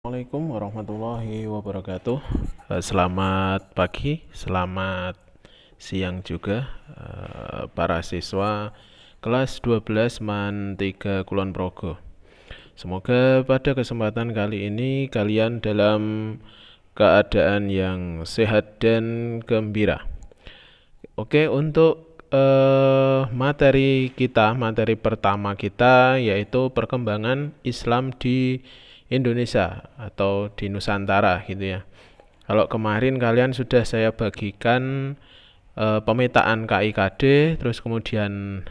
Assalamualaikum warahmatullahi wabarakatuh. Selamat pagi, selamat siang juga para siswa kelas 12 MAN 3 Kulon Progo. Semoga pada kesempatan kali ini kalian dalam keadaan yang sehat dan gembira. Oke, untuk materi pertama kita yaitu perkembangan Islam di Indonesia atau di Nusantara gitu ya. Kalau kemarin kalian sudah saya bagikan pemetaan KIKD, terus kemudian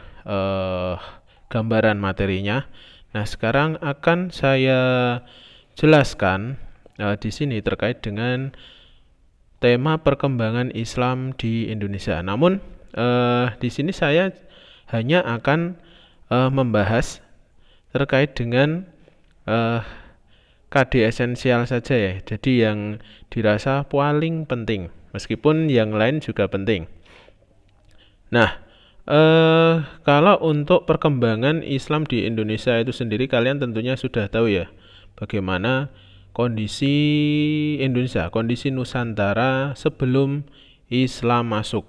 gambaran materinya. Nah, sekarang akan saya jelaskan di sini terkait dengan tema perkembangan Islam di Indonesia. Namun di sini saya hanya akan membahas terkait dengan KD esensial saja ya. Jadi yang dirasa paling penting, meskipun yang lain juga penting. Nah, kalau untuk perkembangan Islam di Indonesia itu sendiri, kalian tentunya sudah tahu ya, bagaimana kondisi Indonesia, kondisi Nusantara sebelum Islam masuk.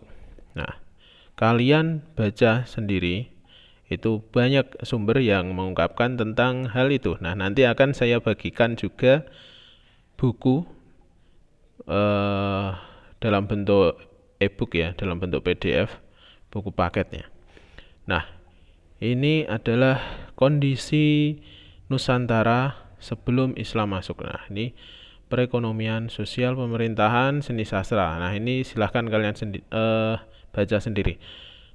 Nah, kalian baca sendiri, itu banyak sumber yang mengungkapkan tentang hal itu. Nah, nanti akan saya bagikan juga buku dalam bentuk e-book ya, dalam bentuk PDF, buku paketnya. Nah, ini adalah kondisi Nusantara sebelum Islam masuk. Nah, ini perekonomian, sosial, pemerintahan, seni sastra. Nah, ini silahkan kalian baca sendiri.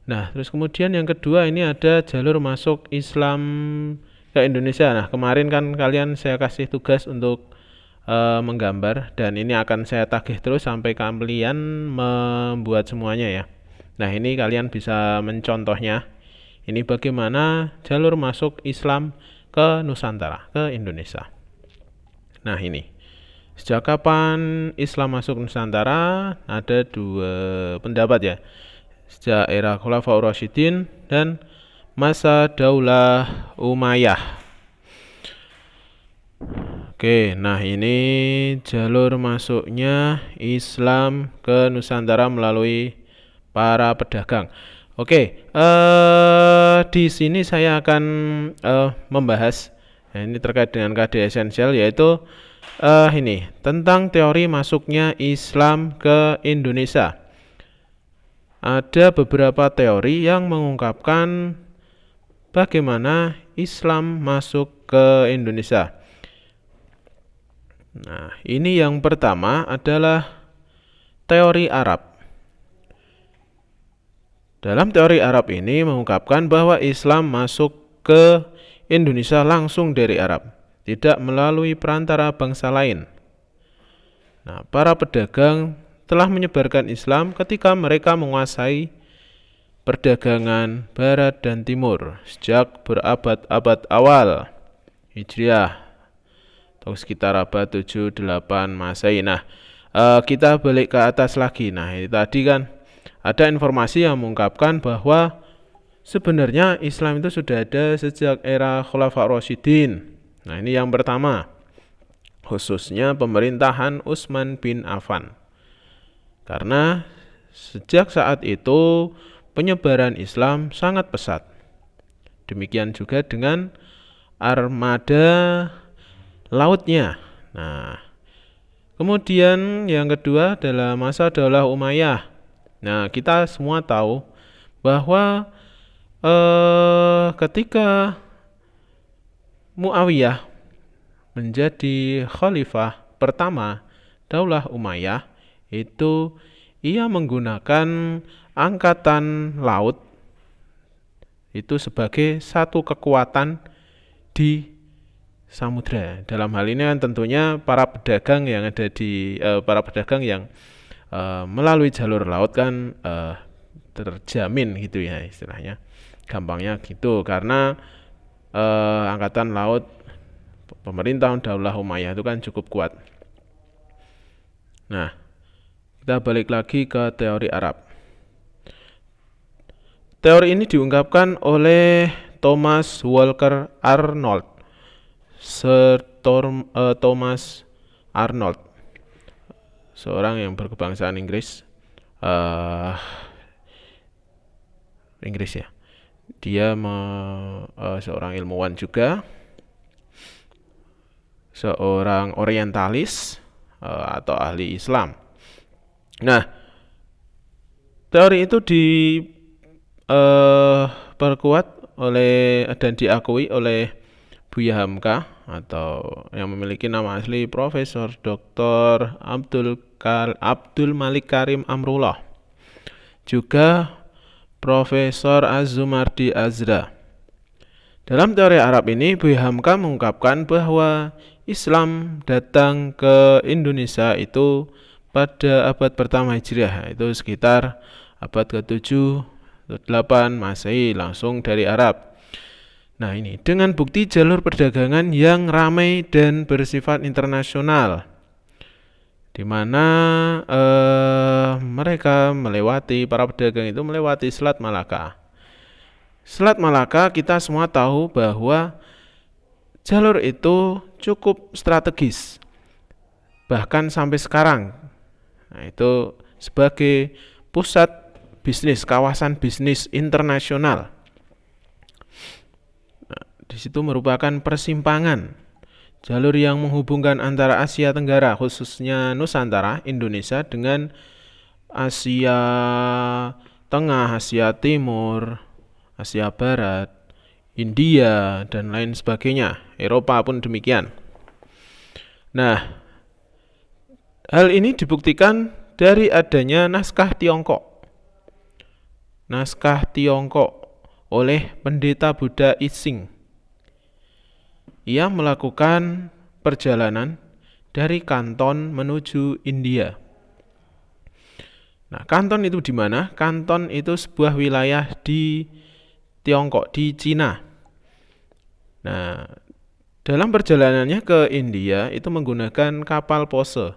Nah, terus kemudian yang kedua ini ada jalur masuk Islam ke Indonesia. Nah, kemarin kan kalian saya kasih tugas untuk menggambar, dan ini akan saya tagih terus sampai kalian membuat semuanya ya. Nah, ini kalian bisa mencontohnya. Ini bagaimana jalur masuk Islam ke Nusantara, ke Indonesia. Nah, ini. Sejak kapan Islam masuk Nusantara? Ada dua pendapat ya. Sejak era Khulafaur Rasyidin dan masa Daulah Umayyah. Oke, nah ini jalur masuknya Islam ke Nusantara melalui para pedagang. Oke, di sini saya akan membahas, ini terkait dengan KD esensial, yaitu ini tentang teori masuknya Islam ke Indonesia. Ada beberapa teori yang mengungkapkan bagaimana Islam masuk ke Indonesia. Nah, ini yang pertama adalah teori Arab. Dalam teori Arab ini mengungkapkan bahwa Islam masuk ke Indonesia langsung dari Arab, tidak melalui perantara bangsa lain. Nah, para pedagang telah menyebarkan Islam ketika mereka menguasai perdagangan Barat dan Timur sejak berabad-abad awal Hijriah atau sekitar abad 7-8 Masehi. Nah, kita balik ke atas lagi. Nah, ini tadi kan ada informasi yang mengungkapkan bahwa sebenarnya Islam itu sudah ada sejak era Khulafaur Rasyidin. Nah, ini yang pertama, khususnya pemerintahan Utsman bin Affan. Karena sejak saat itu penyebaran Islam sangat pesat. Demikian juga dengan armada lautnya. Nah, kemudian yang kedua adalah masa Daulah Umayyah. Nah, kita semua tahu bahwa ketika Muawiyah menjadi khalifah pertama Daulah Umayyah, itu ia menggunakan angkatan laut itu sebagai satu kekuatan di samudra. Dalam hal ini kan tentunya para pedagang yang ada di melalui jalur laut kan terjamin gitu ya istilahnya. Gampangnya gitu, karena angkatan laut pemerintahan Daulah Umayyah itu kan cukup kuat. Nah, kita balik lagi ke teori Arab. Teori ini diungkapkan oleh Thomas Walker Arnold Sir Thomas Arnold, seorang yang berkebangsaan Inggris. Inggris ya. Dia seorang ilmuwan juga, seorang orientalis atau ahli Islam. Nah, teori itu diperkuat oleh dan diakui oleh Buya Hamka atau yang memiliki nama asli Profesor Dr. Abdul Malik Karim Amrullah, juga Profesor Az-Zumardi Azra. Dalam teori Arab ini, Buya Hamka mengungkapkan bahwa Islam datang ke Indonesia itu pada abad pertama Hijriah, itu sekitar abad ke-7 atau 8 Masehi, langsung dari Arab. Nah, ini dengan bukti jalur perdagangan yang ramai dan bersifat internasional, di mana mereka para pedagang itu melewati Selat Malaka. Selat Malaka kita semua tahu bahwa jalur itu cukup strategis, bahkan sampai sekarang. Nah, itu sebagai pusat bisnis, kawasan bisnis internasional. Nah, di situ merupakan persimpangan jalur yang menghubungkan antara Asia Tenggara, khususnya Nusantara, Indonesia, dengan Asia Tengah, Asia Timur, Asia Barat, India, dan lain sebagainya. Eropa pun demikian. Nah, hal ini dibuktikan dari adanya naskah Tiongkok. Naskah Tiongkok oleh pendeta Buddha Ising. Ia melakukan perjalanan dari Kanton menuju India. Nah, Kanton itu di mana? Kanton itu sebuah wilayah di Tiongkok, di Cina. Nah, dalam perjalanannya ke India itu menggunakan kapal pose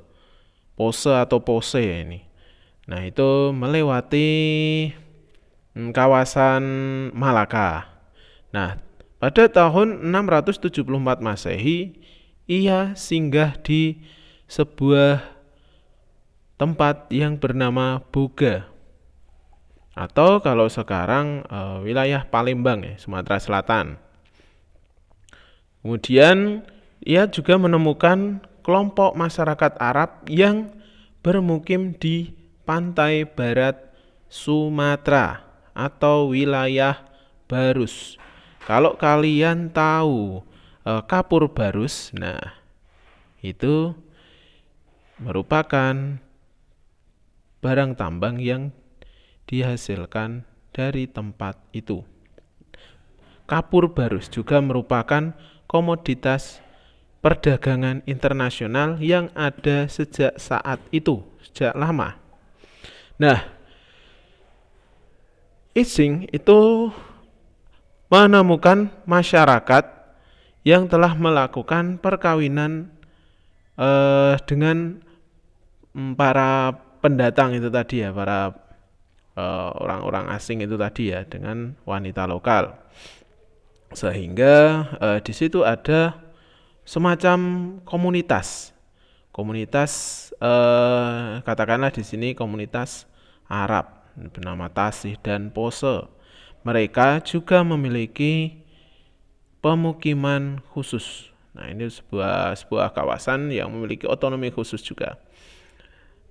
atau pose ini. Nah, itu melewati kawasan Malaka. Nah, pada tahun 674 Masehi, ia singgah di sebuah tempat yang bernama Boga, atau kalau sekarang wilayah Palembang ya, Sumatera Selatan. Kemudian ia juga menemukan kelompok masyarakat Arab yang bermukim di pantai barat Sumatera atau wilayah Barus. Kalau kalian tahu kapur barus, nah itu merupakan barang tambang yang dihasilkan dari tempat itu. Kapur barus juga merupakan komoditas perdagangan internasional yang ada sejak saat itu, sejak lama. Nah, Ising itu menemukan masyarakat yang telah melakukan perkawinan dengan para pendatang itu tadi ya, para orang-orang asing itu tadi ya, dengan wanita lokal. Sehingga di situ ada semacam komunitas katakanlah di sini komunitas Arab bernama Tasih dan Pose. Mereka juga memiliki pemukiman khusus. Nah, ini sebuah kawasan yang memiliki otonomi khusus juga.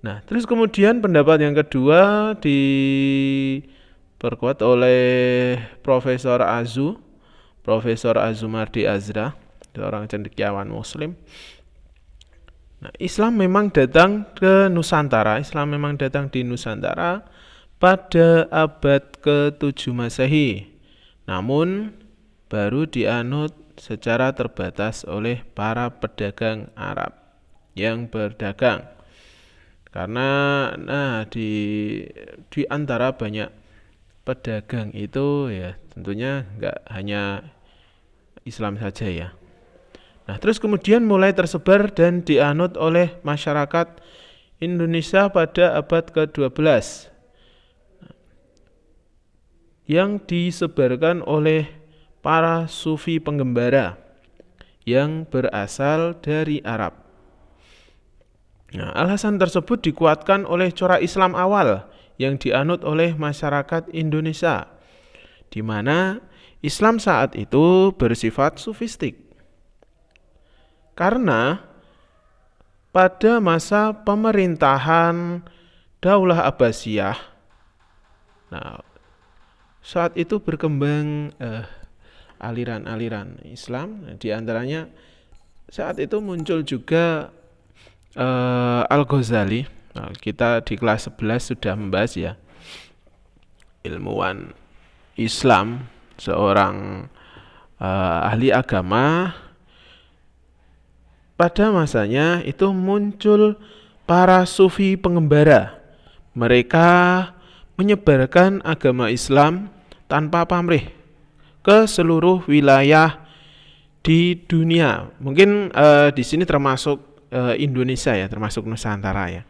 Nah, terus kemudian pendapat yang kedua diperkuat oleh Profesor Azumardi Azra, seorang cendekiawan Muslim. Nah, Islam memang datang ke Nusantara. Islam memang datang di Nusantara pada abad ke-7 Masehi. Namun baru dianut secara terbatas oleh para pedagang Arab yang berdagang. Karena di antara banyak pedagang itu ya tentunya enggak hanya Islam saja ya. Nah, terus kemudian mulai tersebar dan dianut oleh masyarakat Indonesia pada abad ke-12 yang disebarkan oleh para sufi penggembara yang berasal dari Arab. Nah, alasan tersebut dikuatkan oleh corak Islam awal yang dianut oleh masyarakat Indonesia, di mana Islam saat itu bersifat sufistik. Karena pada masa pemerintahan Daulah Abbasiyah, nah, saat itu berkembang aliran-aliran Islam, di antaranya saat itu muncul juga Al-Ghazali. Nah, kita di kelas 11 sudah membahas ya, ilmuwan Islam, seorang ahli agama. Pada masanya itu muncul para sufi pengembara. Mereka menyebarkan agama Islam tanpa pamrih ke seluruh wilayah di dunia. Mungkin di sini termasuk Indonesia ya, termasuk Nusantara ya.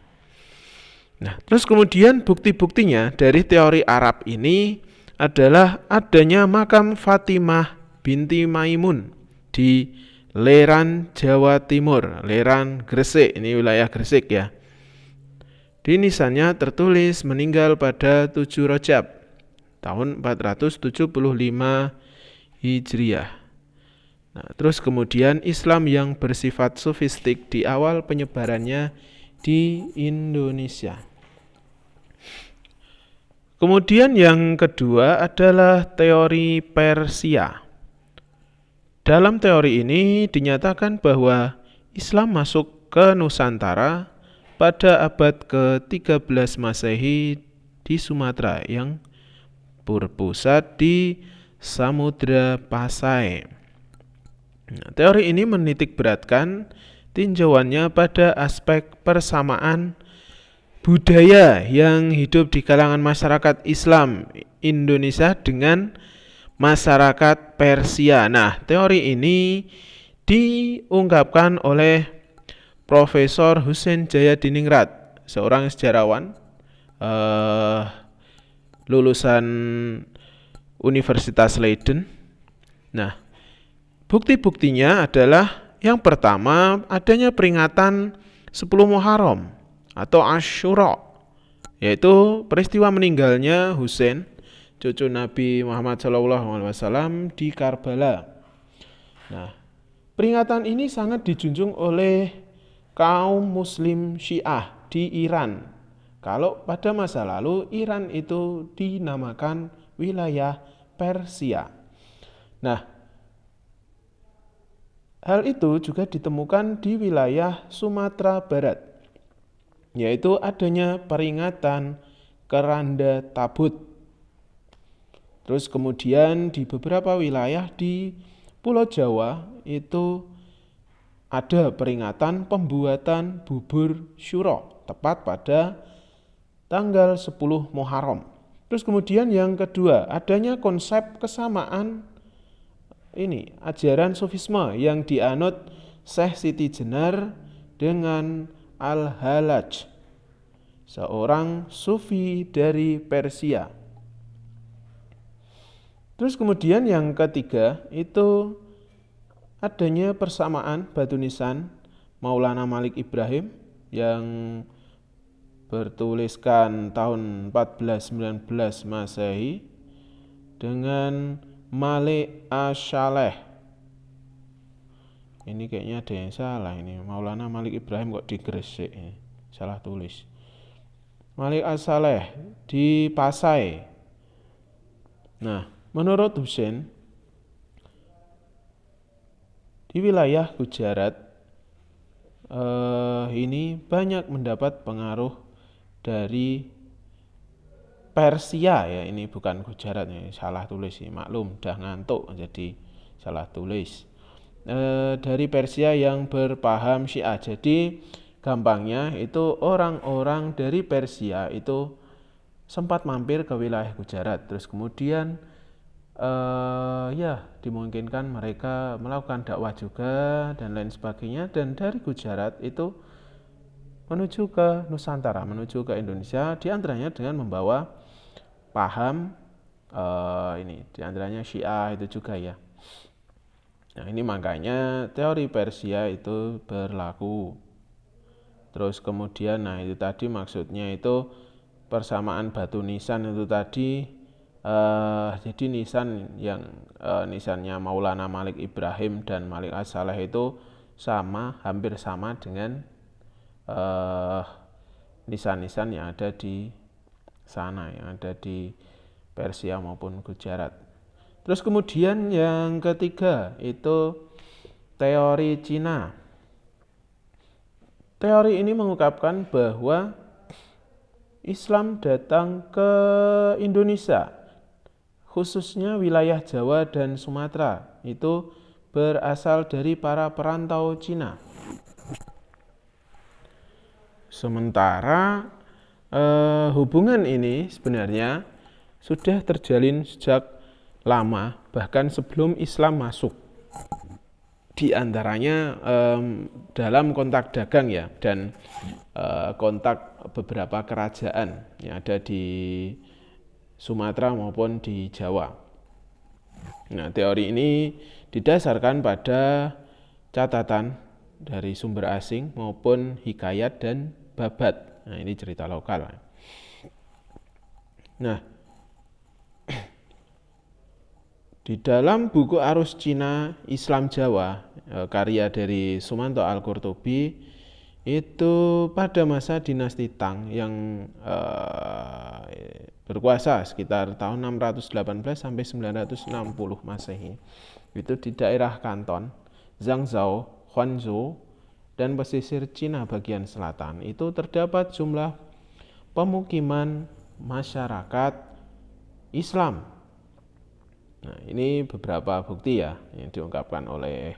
Nah, terus kemudian bukti-buktinya dari teori Arab ini adalah adanya makam Fatimah binti Maimun di Leran, Jawa Timur, Leran, Gresik, ini wilayah Gresik ya. Di nisannya tertulis meninggal pada 7 Rajab tahun 475 Hijriah. Nah, terus kemudian Islam yang bersifat sofistik di awal penyebarannya di Indonesia. Kemudian yang kedua adalah teori Persia. Dalam teori ini dinyatakan bahwa Islam masuk ke Nusantara pada abad ke-13 Masehi di Sumatera yang berpusat di Samudra Pasai. Nah, teori ini menitikberatkan tinjauannya pada aspek persamaan budaya yang hidup di kalangan masyarakat Islam Indonesia dengan masyarakat Persia. Nah, teori ini diungkapkan oleh Profesor Husein Jayadiningrat, seorang sejarawan lulusan Universitas Leiden. Nah, bukti-buktinya adalah yang pertama adanya peringatan 10 Muharram atau Asyura, yaitu peristiwa meninggalnya Husain, cucu Nabi Muhammad SAW di Karbala. Nah, peringatan ini sangat dijunjung oleh kaum Muslim Syiah di Iran. Kalau pada masa lalu Iran itu dinamakan wilayah Persia. Nah, hal itu juga ditemukan di wilayah Sumatera Barat, yaitu adanya peringatan Keranda Tabut. Terus kemudian di beberapa wilayah di Pulau Jawa itu ada peringatan pembuatan bubur syuro tepat pada tanggal 10 Muharram. Terus kemudian yang kedua, adanya konsep kesamaan ini ajaran sufisme yang dianut Syekh Siti Jenar dengan Al-Halaj, seorang sufi dari Persia. Terus kemudian yang ketiga itu adanya persamaan batu nisan Maulana Malik Ibrahim yang bertuliskan tahun 1419 Masehi dengan Malik Asyaleh. Ini kayaknya ada yang salah ini. Maulana Malik Ibrahim kok di Gresik ini. Salah tulis. Malik Asyaleh di Pasai. Nah, menurut Husain, di wilayah Gujarat ini banyak mendapat pengaruh dari Persia ya. Ini bukan Gujarat ya, salah tulis sih. Maklum, udah ngantuk jadi salah tulis. Dari Persia yang berpaham Syiah. Jadi gampangnya itu orang-orang dari Persia itu sempat mampir ke wilayah Gujarat. Terus kemudian dimungkinkan mereka melakukan dakwah juga dan lain sebagainya, dan dari Gujarat itu menuju ke Nusantara, menuju ke Indonesia, diantaranya dengan membawa paham ini, diantaranya Syiah itu juga ya. Nah, ini makanya teori Persia itu berlaku. Terus kemudian, nah itu tadi maksudnya itu persamaan batu nisan itu tadi, jadi nisan yang nisannya Maulana Malik Ibrahim dan Malik As-Saleh itu sama, hampir sama dengan nisan-nisan yang ada di sana, yang ada di Persia maupun Gujarat. Terus kemudian yang ketiga itu teori Cina. Teori ini mengungkapkan bahwa Islam datang ke Indonesia, khususnya wilayah Jawa dan Sumatera, itu berasal dari para perantau Cina. Sementara hubungan ini sebenarnya sudah terjalin sejak lama, bahkan sebelum Islam masuk. Di antaranya dalam kontak dagang ya, dan kontak beberapa kerajaan yang ada di Sumatera maupun di Jawa. Nah, teori ini didasarkan pada catatan dari sumber asing maupun hikayat dan babat. Nah, ini cerita lokal. Nah, di dalam buku Arus Cina Islam Jawa, karya dari Sumanto Al-Qurtubi, itu pada masa dinasti Tang yang berkuasa sekitar tahun 618 sampai 960 Masehi. Itu di daerah Kanton, Zhangzhou, Huanzhou, dan pesisir Cina bagian selatan. Itu terdapat jumlah pemukiman masyarakat Islam. Nah, ini beberapa bukti ya yang diungkapkan oleh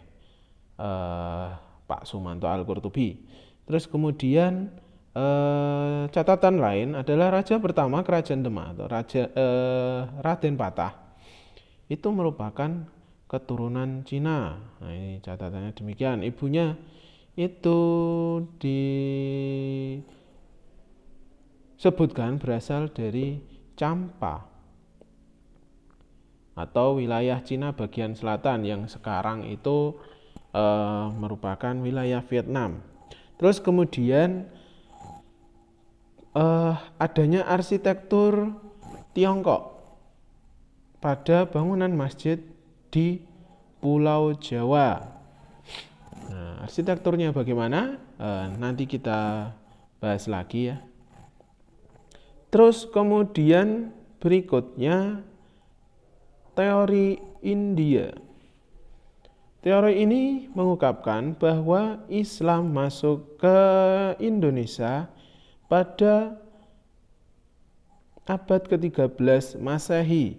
Pak Sumanto Al-Qurtubi. Terus kemudian catatan lain adalah raja pertama kerajaan Demak atau Raden Patah itu merupakan keturunan Cina. Nah, ini catatannya demikian. Ibunya itu disebutkan berasal dari Champa atau wilayah Cina bagian selatan yang sekarang itu merupakan wilayah Vietnam. Terus kemudian adanya arsitektur Tiongkok pada bangunan masjid di Pulau Jawa. Nah, arsitekturnya bagaimana? Nanti kita bahas lagi ya. Terus kemudian berikutnya teori India. Teori ini mengungkapkan bahwa Islam masuk ke Indonesia pada abad ke-13 Masehi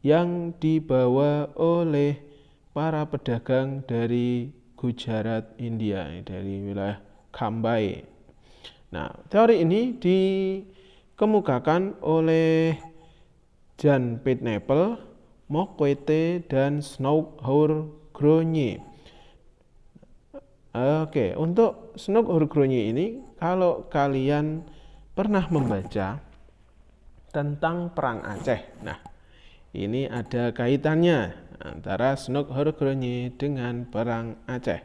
yang dibawa oleh para pedagang dari Gujarat, India, dari wilayah Cambay. Nah, teori ini dikemukakan oleh Jan Pitneple, Mokwete, dan Snouk Hurgronje. Oke, untuk Snouk Hurgronje ini, kalau kalian pernah membaca tentang Perang Aceh, nah ini ada kaitannya antara Snouk Hurgronje dengan Perang Aceh.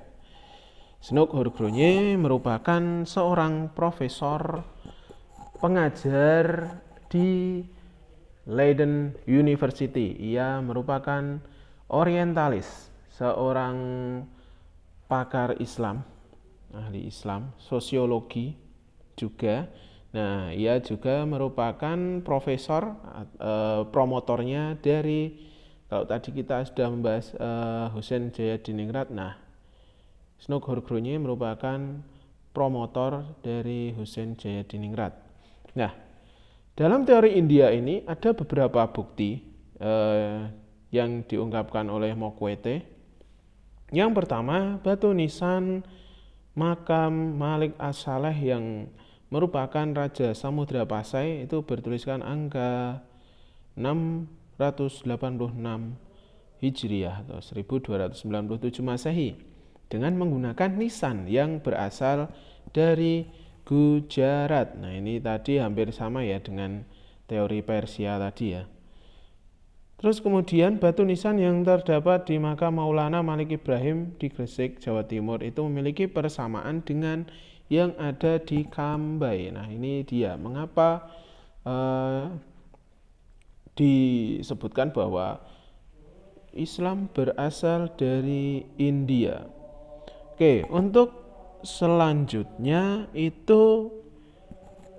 Snouk Hurgronje merupakan seorang profesor pengajar di Leiden University. Ia merupakan orientalis, seorang pakar Islam, ahli Islam, sosiologi juga. Nah, ia juga merupakan profesor, promotornya dari, kalau tadi kita sudah membahas Husain Jayadiningrat. Nah, Snouk Hurgronje merupakan promotor dari Husain Jayadiningrat. Nah, dalam teori India ini ada beberapa bukti yang diungkapkan oleh Mokwete. Yang pertama, batu nisan makam Malik As-Saleh yang merupakan Raja Samudra Pasai itu bertuliskan angka 686 Hijriah atau 1297 Masehi dengan menggunakan nisan yang berasal dari Gujarat. Nah, ini tadi hampir sama ya dengan teori Persia tadi ya. Terus kemudian batu nisan yang terdapat di makam Maulana Malik Ibrahim di Gresik, Jawa Timur itu memiliki persamaan dengan yang ada di Kambai. Nah ini dia mengapa disebutkan bahwa Islam berasal dari India. Oke, untuk selanjutnya itu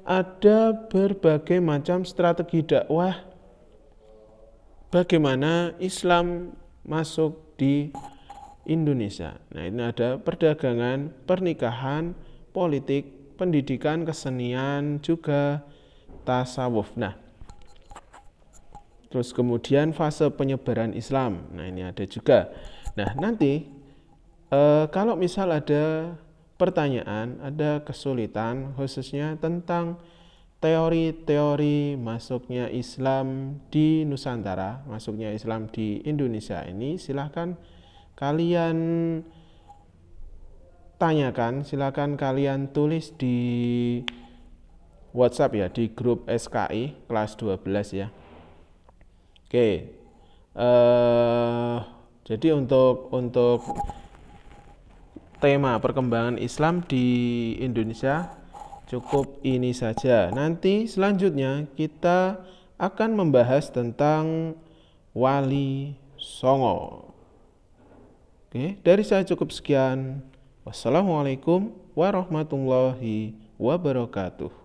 ada berbagai macam strategi dakwah bagaimana Islam masuk di Indonesia. Nah, ini ada perdagangan, pernikahan, politik, pendidikan, kesenian, juga tasawuf. Nah, terus kemudian fase penyebaran Islam. Nah, ini ada juga. Nah, nanti kalau misal ada pertanyaan, ada kesulitan khususnya tentang teori-teori masuknya Islam di Nusantara, masuknya Islam di Indonesia ini, silahkan kalian tanyakan, silahkan kalian tulis di WhatsApp ya, di grup SKI kelas 12 ya. Oke, jadi untuk tema perkembangan Islam di Indonesia cukup ini saja. Nanti selanjutnya kita akan membahas tentang Wali Songo. Oke, dari saya cukup sekian. Wassalamualaikum warahmatullahi wabarakatuh.